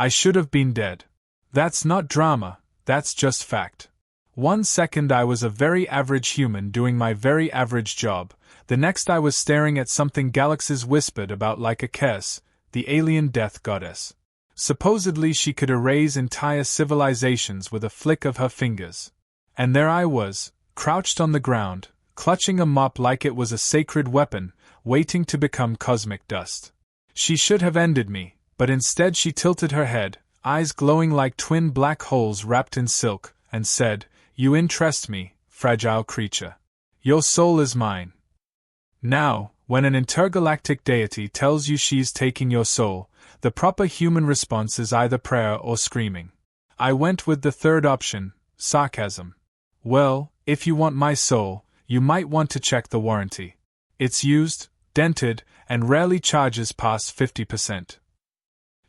I should have been dead. That's not drama, that's just fact. 1 second I was a very average human doing my very average job, the next I was staring at something galaxies whispered about like a Kes, the alien death goddess. Supposedly she could erase entire civilizations with a flick of her fingers. And there I was, crouched on the ground, clutching a mop like it was a sacred weapon, waiting to become cosmic dust. She should have ended me, but instead she tilted her head, eyes glowing like twin black holes wrapped in silk, and said, "You interest me, fragile creature. Your soul is mine." Now, when an intergalactic deity tells you she's taking your soul, the proper human response is either prayer or screaming. I went with the third option, sarcasm. "Well, if you want my soul, you might want to check the warranty. It's used, dented, and rarely charges past 50%.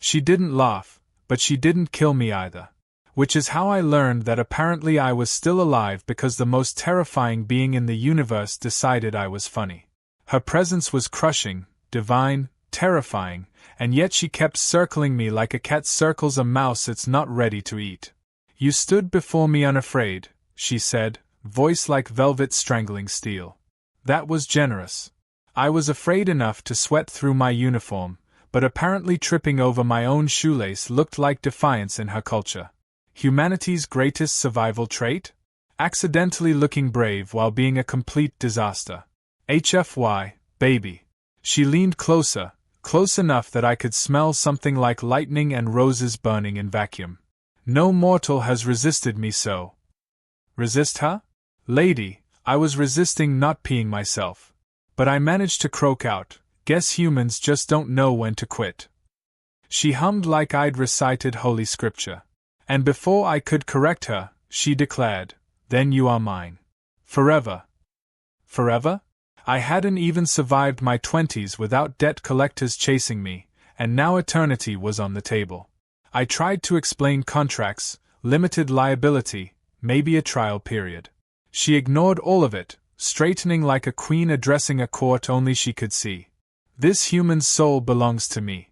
She didn't laugh, but she didn't kill me either. Which is how I learned that apparently I was still alive because the most terrifying being in the universe decided I was funny. Her presence was crushing, divine, terrifying, and yet she kept circling me like a cat circles a mouse it's not ready to eat. "You stood before me unafraid," she said, voice like velvet strangling steel. That was generous. I was afraid enough to sweat through my uniform, but apparently tripping over my own shoelace looked like defiance in her culture. Humanity's greatest survival trait? Accidentally looking brave while being a complete disaster. HFY, baby. She leaned closer, close enough that I could smell something like lightning and roses burning in vacuum. No mortal has resisted me so. Resist her? Lady, I was resisting not peeing myself. But I managed to croak out, "Guess humans just don't know when to quit." She hummed like I'd recited Holy Scripture. And before I could correct her, she declared, "Then you are mine. Forever." Forever? I hadn't even survived my 20s without debt collectors chasing me, and now eternity was on the table. I tried to explain contracts, limited liability, maybe a trial period. She ignored all of it, straightening like a queen addressing a court only she could see. "This human soul belongs to me."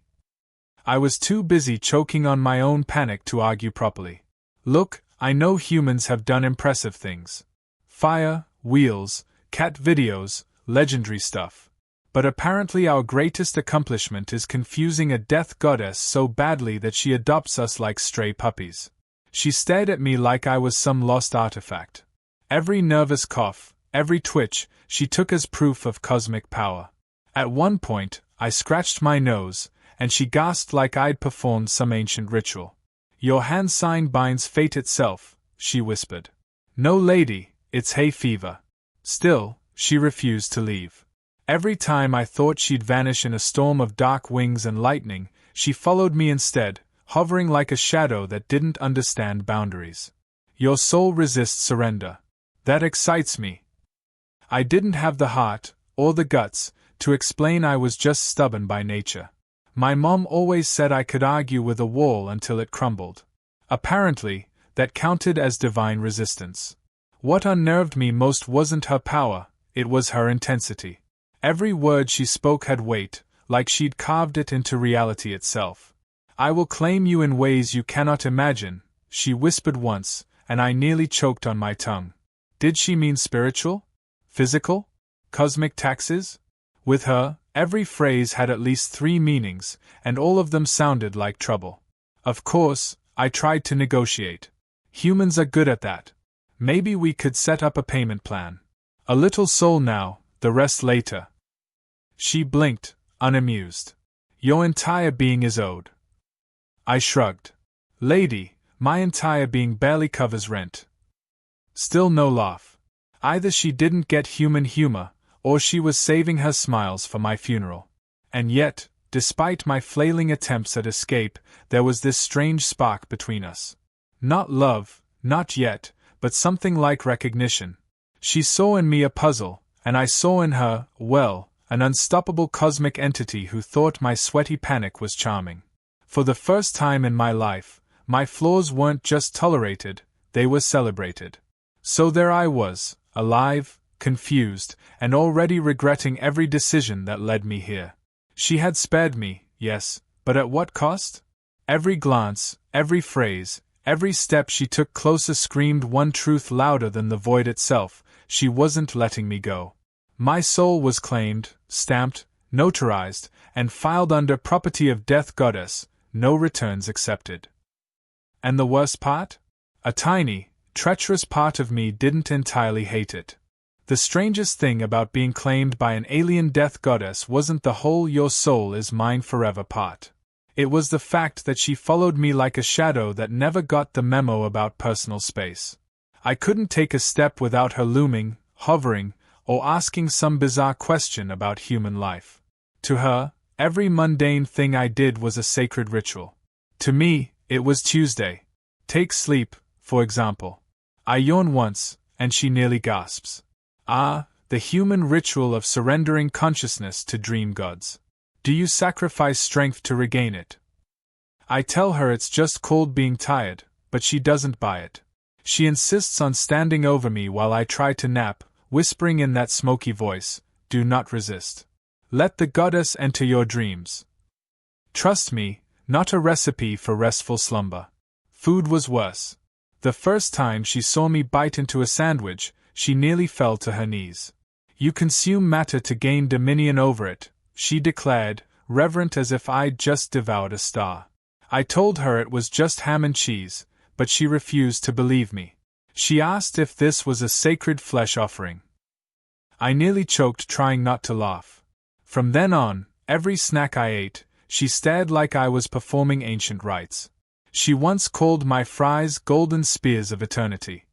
I was too busy choking on my own panic to argue properly. "Look, I know humans have done impressive things. Fire, wheels, cat videos, legendary stuff. But apparently our greatest accomplishment is confusing a death goddess so badly that she adopts us like stray puppies." She stared at me like I was some lost artifact. Every nervous cough, every twitch, she took as proof of cosmic power. At one point, I scratched my nose, and she gasped like I'd performed some ancient ritual. "Your hand sign binds fate itself," she whispered. "No, lady, it's hay fever." Still, she refused to leave. Every time I thought she'd vanish in a storm of dark wings and lightning, she followed me instead, hovering like a shadow that didn't understand boundaries. "Your soul resists surrender. That excites me." I didn't have the heart, or the guts, to explain I was just stubborn by nature. My mom always said I could argue with a wall until it crumbled. Apparently, that counted as divine resistance. What unnerved me most wasn't her power, it was her intensity. Every word she spoke had weight, like she'd carved it into reality itself. "I will claim you in ways you cannot imagine," she whispered once, and I nearly choked on my tongue. Did she mean spiritual? Physical? Cosmic taxes? With her, every phrase had at least 3 meanings, and all of them sounded like trouble. Of course, I tried to negotiate. Humans are good at that. Maybe we could set up a payment plan. A little soul now, the rest later. She blinked, unamused. "Your entire being is owed." I shrugged. "Lady, my entire being barely covers rent." Still no laugh. Either she didn't get human humor, or she was saving her smiles for my funeral. And yet, despite my flailing attempts at escape, there was this strange spark between us. Not love, not yet, but something like recognition. She saw in me a puzzle, and I saw in her, well, an unstoppable cosmic entity who thought my sweaty panic was charming. For the first time in my life, my flaws weren't just tolerated, they were celebrated. So there I was, alive, confused, and already regretting every decision that led me here. She had spared me, yes, but at what cost? Every glance, every phrase, every step she took closer screamed one truth louder than the void itself: she wasn't letting me go. My soul was claimed, stamped, notarized, and filed under property of Death Goddess, no returns accepted. And the worst part? A tiny, treacherous part of me didn't entirely hate it. The strangest thing about being claimed by an alien Death Goddess wasn't the whole "your soul is mine forever" part. It was the fact that she followed me like a shadow that never got the memo about personal space. I couldn't take a step without her looming, hovering, or asking some bizarre question about human life. To her, every mundane thing I did was a sacred ritual. To me, it was Tuesday. Take sleep, for example. I yawn once, and she nearly gasps. Ah, the human ritual of surrendering consciousness to dream gods. Do you sacrifice strength to regain it? I tell her it's just called being tired, but she doesn't buy it. She insists on standing over me while I try to nap, whispering in that smoky voice, "Do not resist. Let the goddess enter your dreams." Trust me, not a recipe for restful slumber. Food was worse. The first time she saw me bite into a sandwich, she nearly fell to her knees. "You consume matter to gain dominion over it," she declared, reverent as if I'd just devoured a star. I told her it was just ham and cheese, but she refused to believe me. She asked if this was a sacred flesh offering. I nearly choked trying not to laugh. From then on, every snack I ate, she stared like I was performing ancient rites. She once called my fries golden spears of eternity.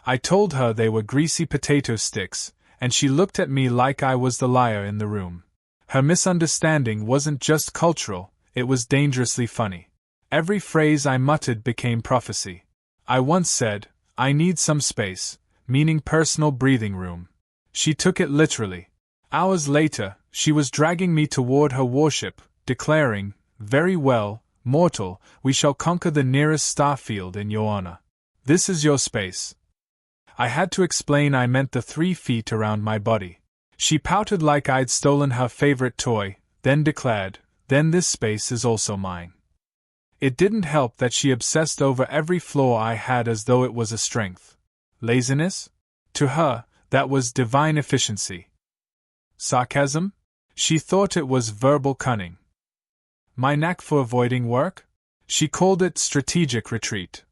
I told her they were greasy potato sticks, and she looked at me like I was the liar in the room. Her misunderstanding wasn't just cultural, it was dangerously funny. Every phrase I muttered became prophecy. I once said, "I need some space," meaning personal breathing room. She took it literally. Hours later, she was dragging me toward her warship, declaring, "Very well, mortal, we shall conquer the nearest star field in your honor. This is your space." I had to explain I meant the 3 feet around my body. She pouted like I'd stolen her favorite toy, then declared, "Then this space is also mine." It didn't help that she obsessed over every flaw I had as though it was a strength. Laziness? To her, that was divine efficiency. Sarcasm? She thought it was verbal cunning. My knack for avoiding work? She called it strategic retreat.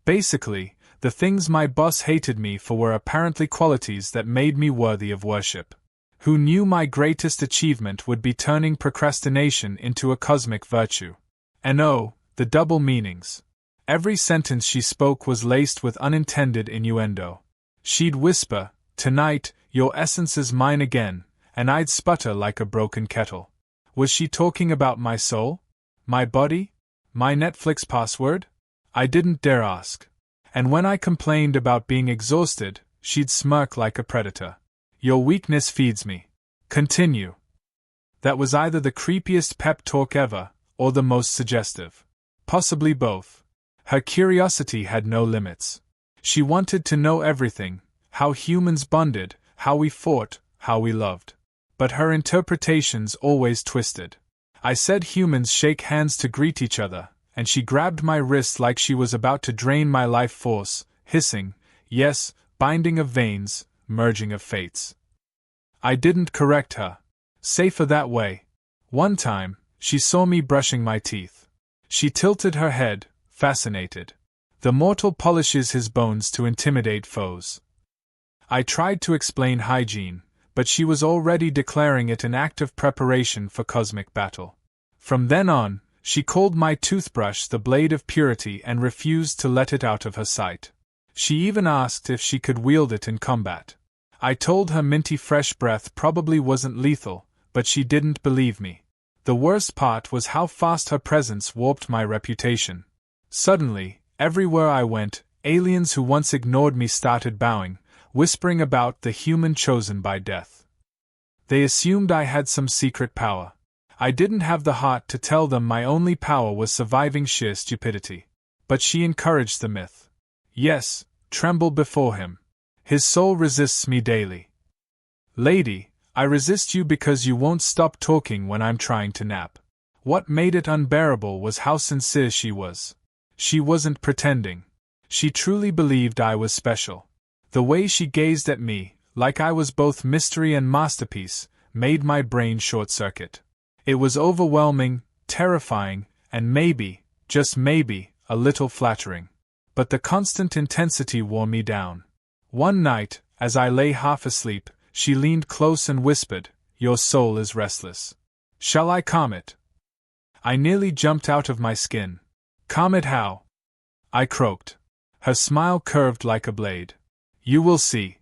Basically, the things my boss hated me for were apparently qualities that made me worthy of worship. Who knew my greatest achievement would be turning procrastination into a cosmic virtue? And oh, the double meanings. Every sentence she spoke was laced with unintended innuendo. She'd whisper, "Tonight, your essence is mine again," and I'd sputter like a broken kettle. Was she talking about my soul? My body? My Netflix password? I didn't dare ask. And when I complained about being exhausted, she'd smirk like a predator. "Your weakness feeds me. Continue." That was either the creepiest pep talk ever, or the most suggestive. Possibly both. Her curiosity had no limits. She wanted to know everything: how humans bonded, how we fought, how we loved. But her interpretations always twisted. I said humans shake hands to greet each other, and she grabbed my wrist like she was about to drain my life force, hissing, "Yes, binding of veins, merging of fates." I didn't correct her. Safer that way. One time, she saw me brushing my teeth. She tilted her head, fascinated. The mortal polishes his bones to intimidate foes. I tried to explain hygiene, but she was already declaring it an act of preparation for cosmic battle. From then on, she called my toothbrush the blade of purity and refused to let it out of her sight. She even asked if she could wield it in combat. I told her minty fresh breath probably wasn't lethal, but she didn't believe me. The worst part was how fast her presence warped my reputation. Suddenly, everywhere I went, aliens who once ignored me started bowing, whispering about the human chosen by death. They assumed I had some secret power. I didn't have the heart to tell them my only power was surviving sheer stupidity. But she encouraged the myth. Yes, tremble before him. His soul resists me daily. Lady, I resist you because you won't stop talking when I'm trying to nap. What made it unbearable was how sincere she was. She wasn't pretending. She truly believed I was special. The way she gazed at me, like I was both mystery and masterpiece, made my brain short-circuit. It was overwhelming, terrifying, and maybe, just maybe, a little flattering. But the constant intensity wore me down. One night, as I lay half asleep, she leaned close and whispered, "Your soul is restless. Shall I calm it?" I nearly jumped out of my skin. "Calm it how?" I croaked. Her smile curved like a blade. "You will see."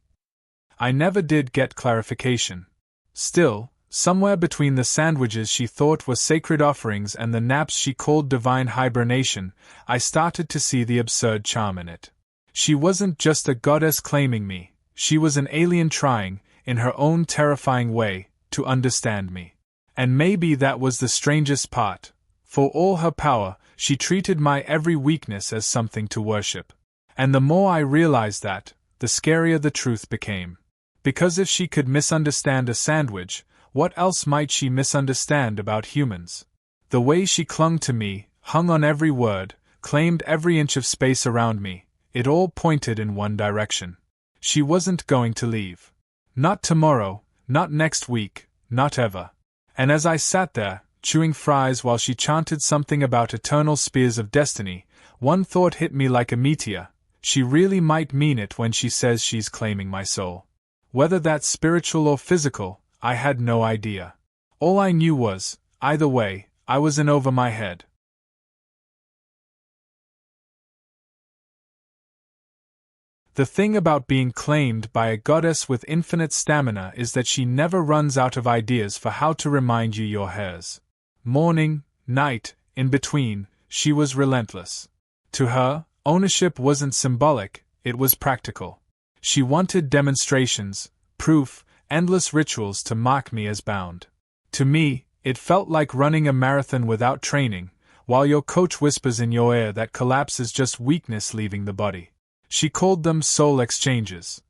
I never did get clarification. Still, somewhere between the sandwiches she thought were sacred offerings and the naps she called divine hibernation, I started to see the absurd charm in it. She wasn't just a goddess claiming me, she was an alien trying, in her own terrifying way, to understand me. And maybe that was the strangest part. For all her power, she treated my every weakness as something to worship. And the more I realized that, the scarier the truth became. Because if she could misunderstand a sandwich, what else might she misunderstand about humans? The way she clung to me, hung on every word, claimed every inch of space around me, it all pointed in one direction. She wasn't going to leave. Not tomorrow, not next week, not ever. And as I sat there, chewing fries while she chanted something about eternal spears of destiny, one thought hit me like a meteor: she really might mean it when she says she's claiming my soul. Whether that's spiritual or physical, I had no idea. All I knew was, either way, I was in over my head. The thing about being claimed by a goddess with infinite stamina is that she never runs out of ideas for how to remind you you're hers. Morning, night, in between, she was relentless. To her, ownership wasn't symbolic, it was practical. She wanted demonstrations, proof, endless rituals to mark me as bound. To me, it felt like running a marathon without training, while your coach whispers in your ear that collapse is just weakness leaving the body. She called them soul exchanges.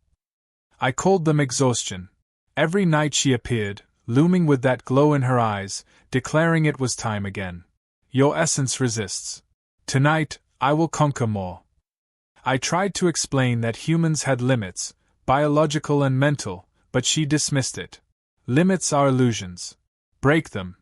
I called them exhaustion. Every night she appeared, looming with that glow in her eyes, declaring it was time again. Your essence resists. Tonight, I will conquer more. I tried to explain that humans had limits, biological and mental, but she dismissed it. Limits are illusions. Break them.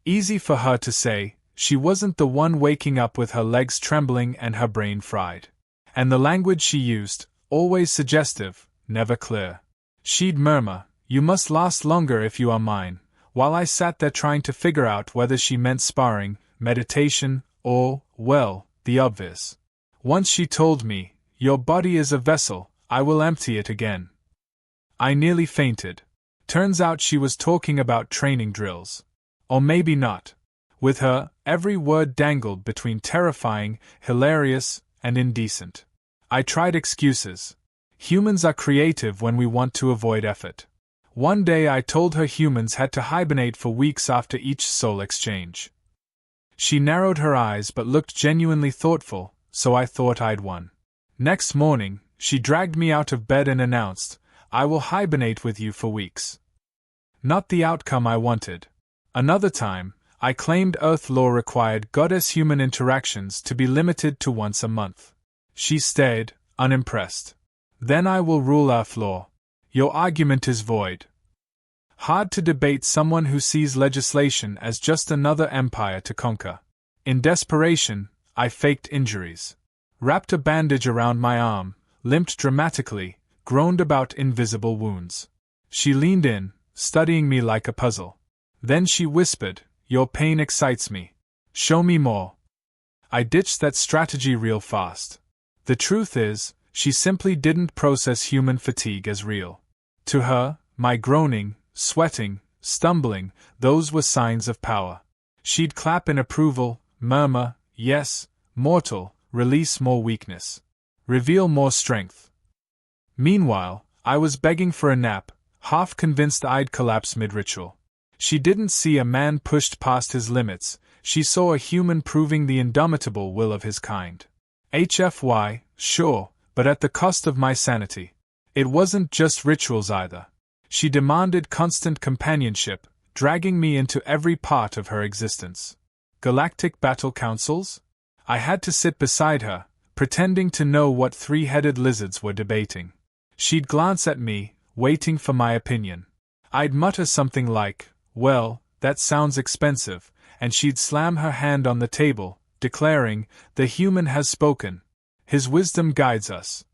Easy for her to say, she wasn't the one waking up with her legs trembling and her brain fried. And the language she used, always suggestive, never clear. She'd murmur, "You must last longer if you are mine," while I sat there trying to figure out whether she meant sparring, meditation, or, well, the obvious. Once she told me, "Your body is a vessel, I will empty it again." I nearly fainted. Turns out she was talking about training drills. Or maybe not. With her, every word dangled between terrifying, hilarious, and indecent. I tried excuses. Humans are creative when we want to avoid effort. One day I told her humans had to hibernate for weeks after each soul exchange. She narrowed her eyes but looked genuinely thoughtful, so I thought I'd won. Next morning, she dragged me out of bed and announced, "I will hibernate with you for weeks." Not the outcome I wanted. Another time, I claimed Earth law required goddess-human interactions to be limited to once a month. She stared, unimpressed. "Then I will rule Earth law. Your argument is void." Hard to debate someone who sees legislation as just another empire to conquer. In desperation, I faked injuries. Wrapped a bandage around my arm, limped dramatically, groaned about invisible wounds. She leaned in, studying me like a puzzle. Then she whispered, "Your pain excites me. Show me more." I ditched that strategy real fast. The truth is, she simply didn't process human fatigue as real. To her, my groaning, sweating, stumbling, those were signs of power. She'd clap in approval, murmur, "Yes, mortal, release more weakness. Reveal more strength." Meanwhile, I was begging for a nap, half convinced I'd collapse mid-ritual. She didn't see a man pushed past his limits, she saw a human proving the indomitable will of his kind. HFY, sure, but at the cost of my sanity. It wasn't just rituals either. She demanded constant companionship, dragging me into every part of her existence. Galactic battle councils? I had to sit beside her, pretending to know what three-headed lizards were debating. She'd glance at me, waiting for my opinion. I'd mutter something like, "Well, that sounds expensive," and she'd slam her hand on the table, declaring, "The human has spoken. His wisdom guides us."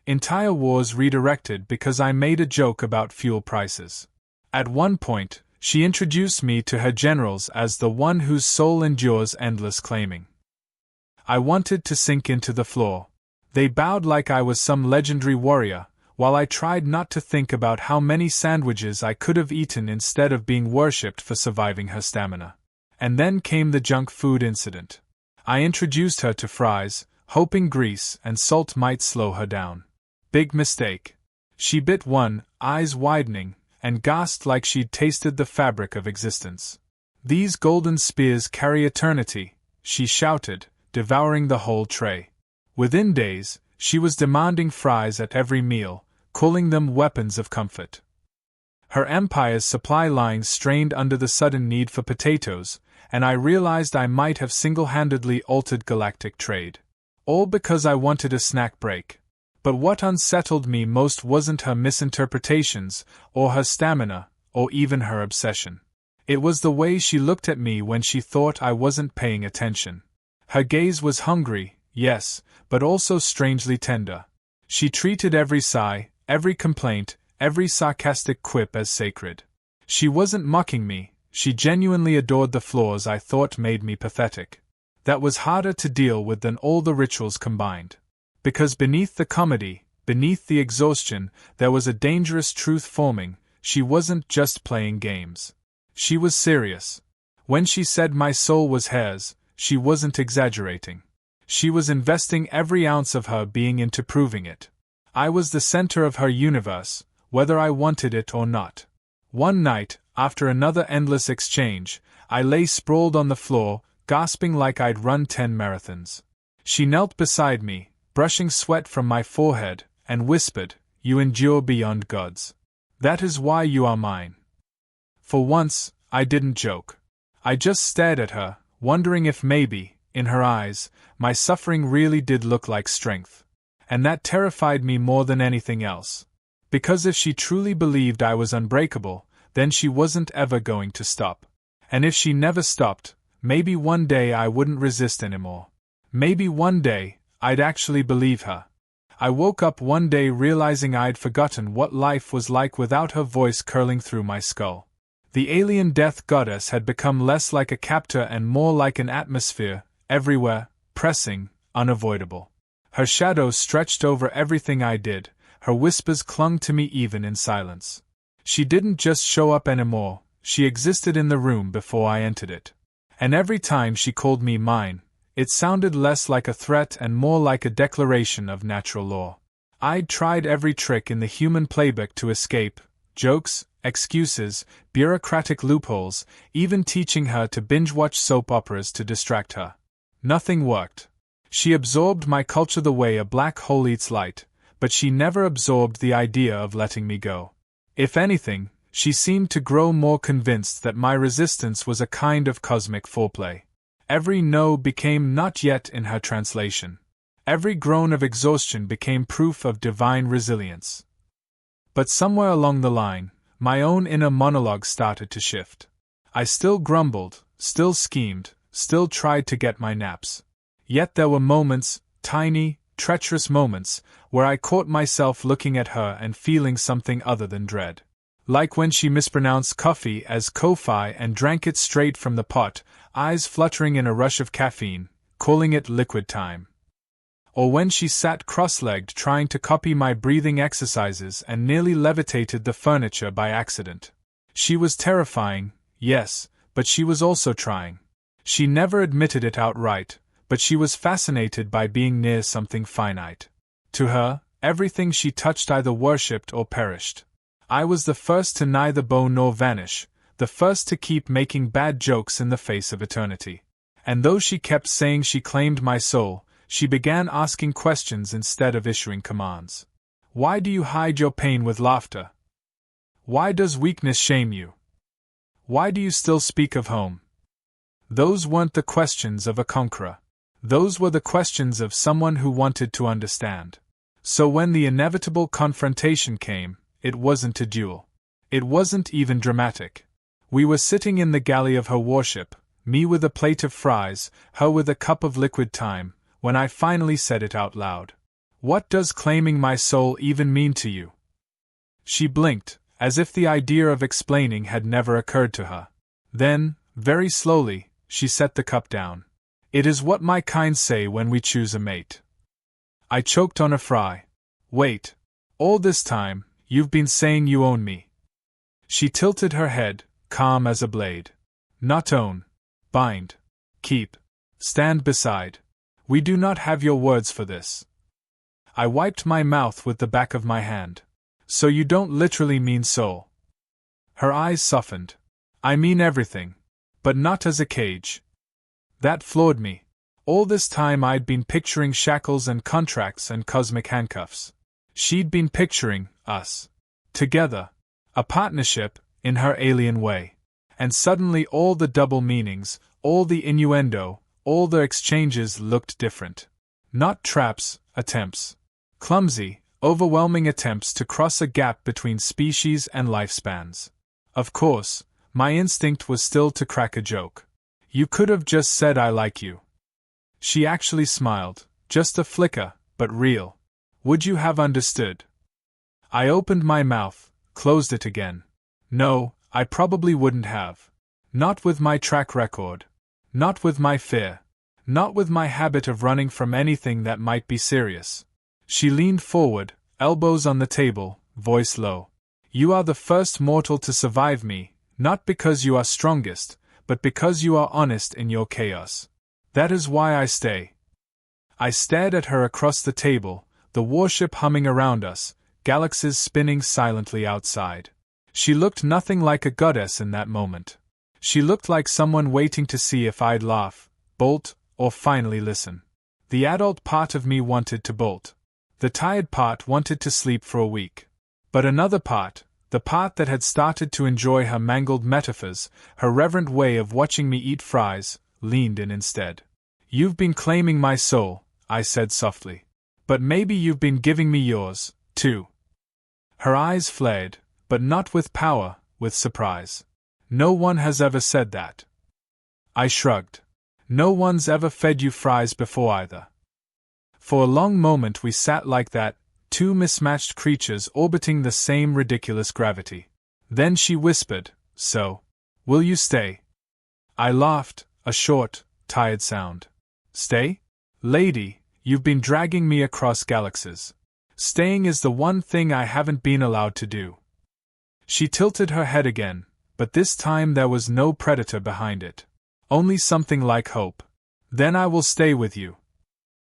Entire wars redirected because I made a joke about fuel prices. At one point, she introduced me to her generals as the one whose soul endures endless claiming. I wanted to sink into the floor. They bowed like I was some legendary warrior, while I tried not to think about how many sandwiches I could have eaten instead of being worshipped for surviving her stamina. And then came the junk food incident. I introduced her to fries, hoping grease and salt might slow her down. Big mistake. She bit one, eyes widening, and gasped like she'd tasted the fabric of existence. "These golden spears carry eternity," she shouted, devouring the whole tray. Within days, she was demanding fries at every meal, calling them weapons of comfort. Her empire's supply lines strained under the sudden need for potatoes, and I realized I might have single-handedly altered galactic trade. All because I wanted a snack break. But what unsettled me most wasn't her misinterpretations, or her stamina, or even her obsession. It was the way she looked at me when she thought I wasn't paying attention. Her gaze was hungry, yes, but also strangely tender. She treated every sigh, every complaint, every sarcastic quip as sacred. She wasn't mocking me, she genuinely adored the flaws I thought made me pathetic. That was harder to deal with than all the rituals combined. Because beneath the comedy, beneath the exhaustion, there was a dangerous truth forming: she wasn't just playing games. She was serious. When she said my soul was hers, she wasn't exaggerating. She was investing every ounce of her being into proving it. I was the center of her universe, whether I wanted it or not. One night, after another endless exchange, I lay sprawled on the floor, gasping like I'd run 10 marathons. She knelt beside me, brushing sweat from my forehead, and whispered, "You endure beyond gods. That is why you are mine." For once, I didn't joke. I just stared at her, wondering if maybe, in her eyes, my suffering really did look like strength. And that terrified me more than anything else. Because if she truly believed I was unbreakable, then she wasn't ever going to stop. And if she never stopped, maybe one day I wouldn't resist anymore. Maybe one day, I'd actually believe her. I woke up one day realizing I'd forgotten what life was like without her voice curling through my skull. The alien death goddess had become less like a captor and more like an atmosphere, everywhere, pressing, unavoidable. Her shadow stretched over everything I did, her whispers clung to me even in silence. She didn't just show up anymore, she existed in the room before I entered it. And every time she called me mine, it sounded less like a threat and more like a declaration of natural law. I'd tried every trick in the human playbook to escape: jokes, excuses, bureaucratic loopholes, even teaching her to binge-watch soap operas to distract her. Nothing worked. She absorbed my culture the way a black hole eats light, but she never absorbed the idea of letting me go. If anything, she seemed to grow more convinced that my resistance was a kind of cosmic foreplay. Every no became not yet in her translation. Every groan of exhaustion became proof of divine resilience. But somewhere along the line, my own inner monologue started to shift. I still grumbled, still schemed, still tried to get my naps. Yet there were moments, tiny, treacherous moments, where I caught myself looking at her and feeling something other than dread. Like when she mispronounced coffee as Ko-Fi and drank it straight from the pot, eyes fluttering in a rush of caffeine, calling it liquid time. Or when she sat cross-legged trying to copy my breathing exercises and nearly levitated the furniture by accident. She was terrifying, yes, but she was also trying. She never admitted it outright, but she was fascinated by being near something finite. To her, everything she touched either worshipped or perished. I was the first to neither bow nor vanish, the first to keep making bad jokes in the face of eternity. And though she kept saying she claimed my soul, she began asking questions instead of issuing commands. Why do you hide your pain with laughter? Why does weakness shame you? Why do you still speak of home? Those weren't the questions of a conqueror. Those were the questions of someone who wanted to understand. So when the inevitable confrontation came, it wasn't a duel. It wasn't even dramatic. We were sitting in the galley of her warship, me with a plate of fries, her with a cup of liquid time, when I finally said it out loud. What does claiming my soul even mean to you? She blinked, as if the idea of explaining had never occurred to her. Then, very slowly, she set the cup down. It is what my kind say when we choose a mate. I choked on a fry. Wait. All this time, you've been saying you own me. She tilted her head, calm as a blade. Not own. Bind. Keep. Stand beside. We do not have your words for this. I wiped my mouth with the back of my hand. So you don't literally mean soul? Her eyes softened. I mean everything. But not as a cage. That floored me. All this time I'd been picturing shackles and contracts and cosmic handcuffs. She'd been picturing us. Together. A partnership, in her alien way. And suddenly all the double meanings, all the innuendo, all the exchanges looked different. Not traps, attempts. Clumsy, overwhelming attempts to cross a gap between species and lifespans. Of course, my instinct was still to crack a joke. You could have just said I like you. She actually smiled, just a flicker, but real. Would you have understood? I opened my mouth, closed it again. No, I probably wouldn't have. Not with my track record. Not with my fear. Not with my habit of running from anything that might be serious. She leaned forward, elbows on the table, voice low. You are the first mortal to survive me, not because you are strongest, but because you are honest in your chaos. That is why I stay. I stared at her across the table, the warship humming around us, galaxies spinning silently outside. She looked nothing like a goddess in that moment. She looked like someone waiting to see if I'd laugh, bolt, or finally listen. The adult part of me wanted to bolt. The tired part wanted to sleep for a week. But another part, the part that had started to enjoy her mangled metaphors, her reverent way of watching me eat fries, leaned in instead. You've been claiming my soul, I said softly. But maybe you've been giving me yours, too. Her eyes flared, but not with power, with surprise. No one has ever said that. I shrugged. No one's ever fed you fries before either. For a long moment we sat like that, two mismatched creatures orbiting the same ridiculous gravity. Then she whispered, So, will you stay? I laughed, a short, tired sound. Stay? Lady, you've been dragging me across galaxies. Staying is the one thing I haven't been allowed to do. She tilted her head again, but this time there was no predator behind it. Only something like hope. Then I will stay with you.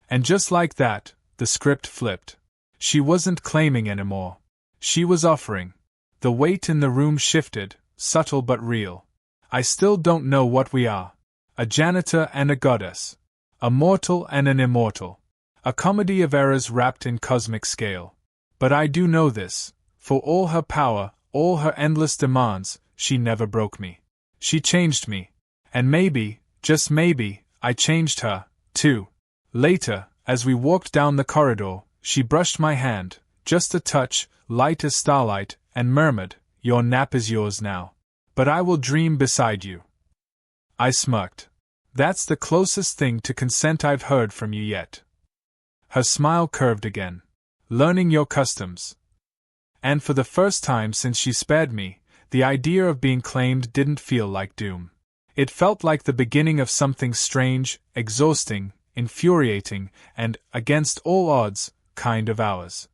And just like that, the script flipped. She wasn't claiming anymore. She was offering. The weight in the room shifted, subtle but real. I still don't know what we are. A janitor and a goddess. A mortal and an immortal. A comedy of errors wrapped in cosmic scale. But I do know this. For all her power, all her endless demands, she never broke me. She changed me. And maybe, just maybe, I changed her, too. Later, as we walked down the corridor, she brushed my hand, just a touch, light as starlight, and murmured, Your nap is yours now. But I will dream beside you. I smirked. That's the closest thing to consent I've heard from you yet. Her smile curved again. Learning your customs. And for the first time since she spared me, the idea of being claimed didn't feel like doom. It felt like the beginning of something strange, exhausting, infuriating, and, against all odds, kind of ours.